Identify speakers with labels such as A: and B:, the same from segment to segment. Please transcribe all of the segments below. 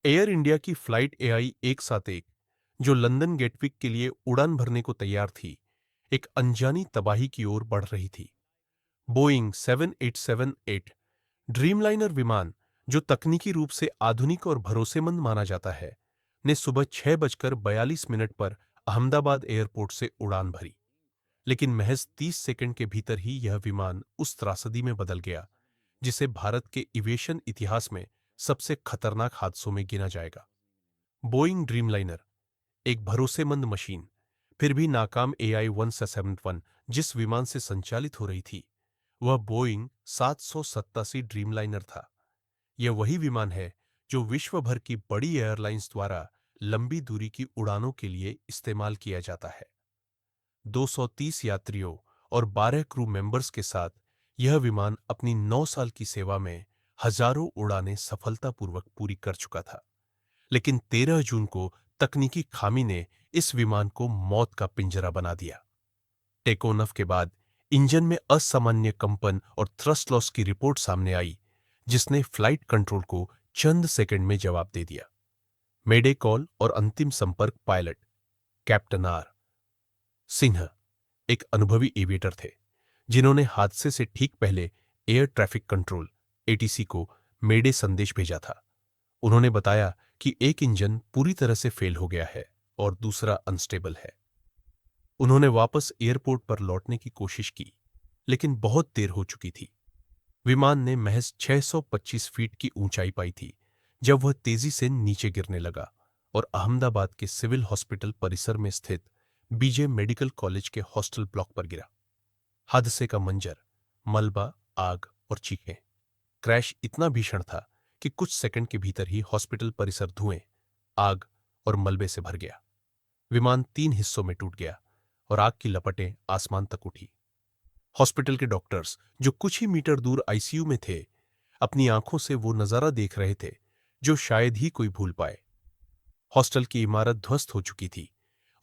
A: Air India की flight AI 171 जो London Gatwick के लिए उड़ान भरने को तैयार थी, एक अनजानी तबाही की ओर बढ़ रही थी। बोइंग 7878 ड्रीमलाइनर विमान, जो तकनीकी रूप से आधुनिक और भरोसेमंद माना जाता है, ने सुबह 6:42 पर अहमदाबाद एयरपोर्ट से उड़ान भरी। लेकिन महज 30 सेकंड के भीतर ही यह विमान उस त्रासदी में बदल गया जिसे भारत के एविएशन इतिहास में सबसे खतरनाक हादसों में गिना जाएगा। बोइंग ड्रीमलाइनर, एक भरोसेमंद मशीन, फिर भी नाकाम एआई 171 जिस विमान से संचालित हो रही थी, वह बोइंग 787 ड्रीमलाइनर था। यह वही विमान है जो विश्व भर की बड़ी एयरलाइंस द्वारा लंबी दूरी की उड़ानों के लिए इस्तेमाल किया जाता है। 230 यात्रियों और 12 क्रू मेंबर्स के साथ यह विमान अपनी 9 साल की सेवा में हजारों उड़ानें सफलतापूर्वक पूरी कर चुका था। लेकिन 13 जून को तकनीकी खामी ने इस विमान को मौत का पिंजरा बना दिया। टेक ऑफ के बाद इंजन में असामान्य कंपन और थ्रस्ट लॉस की रिपोर्ट सामने आई, जिसने फ्लाइट कंट्रोल को चंद सेकंड में जवाब दे दिया। मेडे कॉल और अंतिम संपर्क पायलट कैप्टन आर सिन्हा, एक अनुभवी एविएटर थे, जिन्होंने हादसे से ठीक पहले एयर ट्रैफिक कंट्रोल एटीसी को मेडे संदेश भेजा था। उन्होंने बताया कि एक इंजन पूरी तरह से फेल हो गया है और दूसरा अनस्टेबल है। उन्होंने वापस एयरपोर्ट पर लौटने की कोशिश की, लेकिन बहुत देर हो चुकी थी। विमान ने महज 625 फीट की ऊंचाई पाई थी जब वह तेजी से नीचे गिरने लगा और अहमदाबाद के सिविल हॉस्पिटल परिसर में स्थित बीजे मेडिकल कॉलेज के हॉस्टल ब्लॉक पर गिरा। हादसे का मंजर, मलबा, आग और चीखें। क्रैश इतना भीषण था कि कुछ सेकंड के भीतर ही हॉस्पिटल परिसर धुएं, आग और मलबे से भर गया। विमान 3 हिस्सों में टूट गया और आग की लपटें आसमान तक उठी। हॉस्पिटल के डॉक्टर्स, जो कुछ ही मीटर दूर आईसीयू में थे, अपनी आंखों से वो नजारा देख रहे थे जो शायद ही कोई भूल पाए। हॉस्टल की इमारत ध्वस्त हो चुकी थी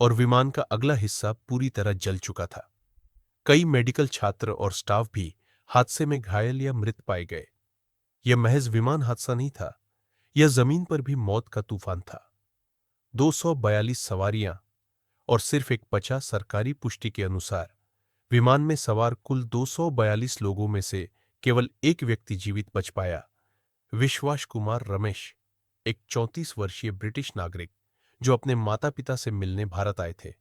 A: और विमान का अगला हिस्सा पूरी तरह जल चुका था। कई मेडिकल छात्र और स्टाफ भी हादसे में घायल या मृत पाए गए। यह महज विमान हादसा नहीं था, यह जमीन पर भी मौत का तूफान था। 242 सवारियां और सिर्फ एक बचा। सरकारी पुष्टि के अनुसार विमान में सवार कुल 242 लोगों में से केवल एक व्यक्ति जीवित बच पाया। विश्वास कुमार रमेश, एक 34 वर्षीय ब्रिटिश नागरिक जो अपने माता पिता से मिलने भारत आए थे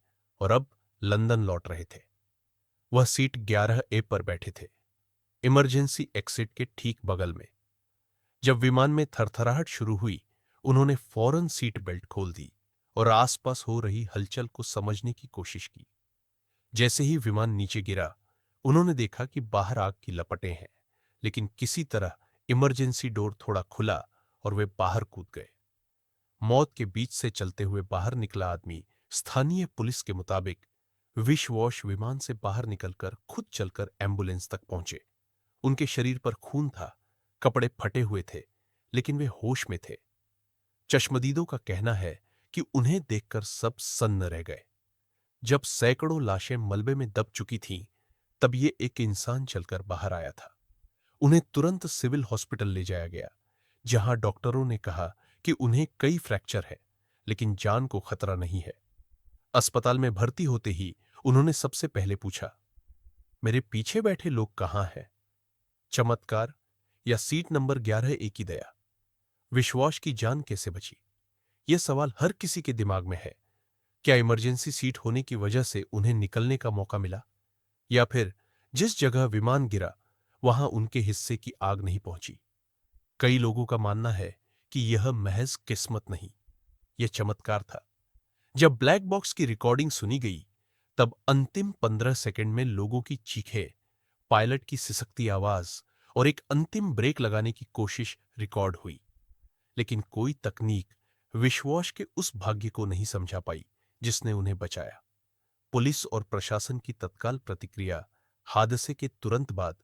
A: और अब लंदन लौट रहे थे। वह सीट 11A पर बैठे थे, इमरजेंसी एक्सिट के ठीक बगल में। जब विमान में थरथराहट शुरू हुई, उन्होंने फौरन सीट बेल्ट खोल दी और आसपास हो रही हलचल को समझने की कोशिश की। जैसे ही विमान नीचे गिरा, उन्होंने देखा कि बाहर आग की लपटें हैं, लेकिन किसी तरह इमरजेंसी डोर थोड़ा खुला और वे बाहर कूद गए। मौत के बीच से चलते हुए बाहर निकला आदमी, स्थानीय पुलिस के मुताबिक, विश्ववॉश विमान से बाहर निकलकर खुद चलकर एम्बुलेंस तक पहुंचे। उनके शरीर पर खून था, कपड़े फटे हुए थे, लेकिन वे होश में थे। चश्मदीदों का कहना है कि उन्हें देखकर सब सन्न रह गए। जब सैकड़ों लाशें मलबे में दब चुकी थीं, तब ये एक इंसान चलकर बाहर आया था। उन्हें तुरंत सिविल हॉस्पिटल ले जाया गया, जहां डॉक्टरों ने कहा कि उन्हें कई फ्रैक्चर है, लेकिन जान को खतरा नहीं है। अस्पताल में भर्ती होते ही उन्होंने सबसे पहले पूछा, मेरे पीछे बैठे लोग कहां हैं? चमत्कार या सीट नंबर 11A की दया? विश्वास की जान कैसे बची? यह सवाल हर किसी के दिमाग में है। क्या इमरजेंसी सीट होने की वजह से उन्हें निकलने का मौका मिला, या फिर जिस जगह विमान गिरा वहां उनके हिस्से की आग नहीं पहुंची? कई लोगों का मानना है कि यह महज किस्मत नहीं, यह चमत्कार था। जब ब्लैक बॉक्स की रिकॉर्डिंग सुनी गई, तब अंतिम 15 सेकंड में लोगों की चीखें, पायलट की सिसकती आवाज और एक अंतिम ब्रेक लगाने की कोशिश रिकॉर्ड हुई। लेकिन कोई तकनीक विश्वास के उस भाग्य को नहीं समझा पाई जिसने उन्हें बचाया। पुलिस और प्रशासन की तत्काल प्रतिक्रिया, हादसे के तुरंत बाद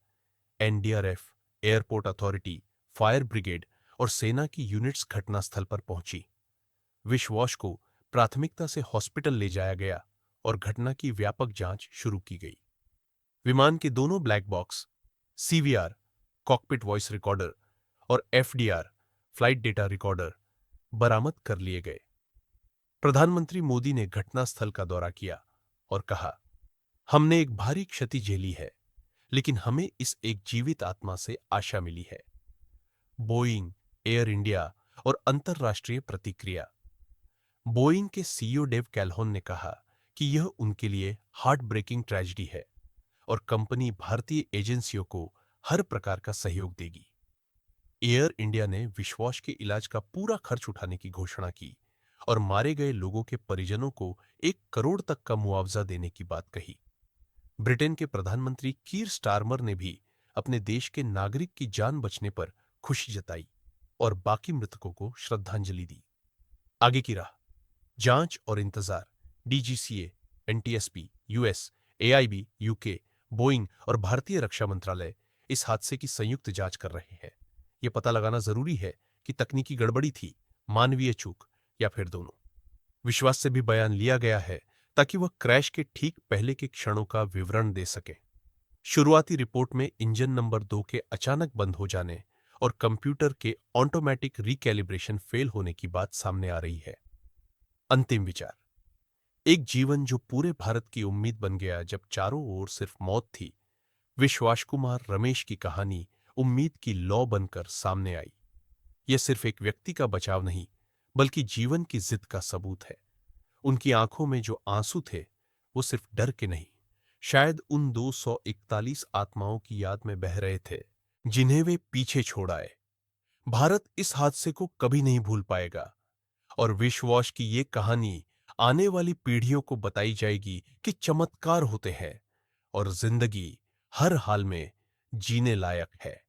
A: NDRF, airport authority, fire brigade और सेना की यूनिट्स घटनास्थल पर पहुंची। विश्वास को प्राथमिकता से हॉस्पिटल ले जाया गया और घटना की व्यापक जांच शुरू की गई। विमान के दोनों black box, CVR, cockpit voice recorder, और एफडीआर, फ्लाइट डेटा रिकॉर्डर, बरामद कर लिए गए। प्रधानमंत्री मोदी ने घटनास्थल का दौरा किया और कहा, हमने एक भारी क्षति झेली है, लेकिन हमें इस एक जीवित आत्मा से आशा मिली है। बोइंग, एयर इंडिया और अंतर्राष्ट्रीय प्रतिक्रिया। बोइंग के सीईओ डेव कैल्होन ने कहा कि यह उनके लिए हार्ट ब्रेकिंग ट्रेजेडी है और कंपनी भारतीय एजेंसियों को हर प्रकार का सहयोग देगी। एयर इंडिया ने विश्वास के इलाज का पूरा खर्च उठाने की घोषणा की और मारे गए लोगों के परिजनों को 1 करोड़ तक का मुआवजा देने की बात कही। ब्रिटेन के प्रधानमंत्री कीर स्टारमर ने भी अपने देश के नागरिक की जान बचने पर खुशी जताई और बाकी मृतकों को श्रद्धांजलि दी। आगे की राह। जांच और इंतजार। DGCA, NTSB, US, AIB, UK, Boeing और भारतीय रक्षा मंत्रालय इस हादसे की संयुक्त जांच कर रहे हैं। यह पता लगाना जरूरी है कि तकनीकी गड़बड़ी थी, मानवीय चूक या फिर दोनों। विश्वास से भी बयान लिया गया है ताकि वह क्रैश के ठीक पहले के क्षणों का विवरण दे सके। शुरुआती रिपोर्ट में इंजन नंबर 2 के अचानक बंद हो जाने और कंप्यूटर के ऑटोमेटिक रिकैलिब्रेशन फेल होने की बात सामने आ रही है। अंतिम विचार। एक जीवन जो पूरे भारत की उम्मीद बन गया जब चारों ओर सिर्फ मौत थी। विश्वास कुमार रमेश की कहानी उम्मीद की लौ बनकर सामने आई। यह सिर्फ एक व्यक्ति का बचाव नहीं, बल्कि जीवन की जिद का सबूत है। उनकी आंखों में जो आंसू थे, वो सिर्फ डर के नहीं, शायद उन 241 आत्माओं की याद में बह रहे थे, जिन्हें वे पीछे छोड़ आए। भारत इस हादसे को कभी नहीं भूल पाएगा और विश्वास की ये कहानी आने वाली पीढ़ियों को बताई जाएगी कि चमत्कार होते हैं और जिंदगी हर हाल में जीने लायक है।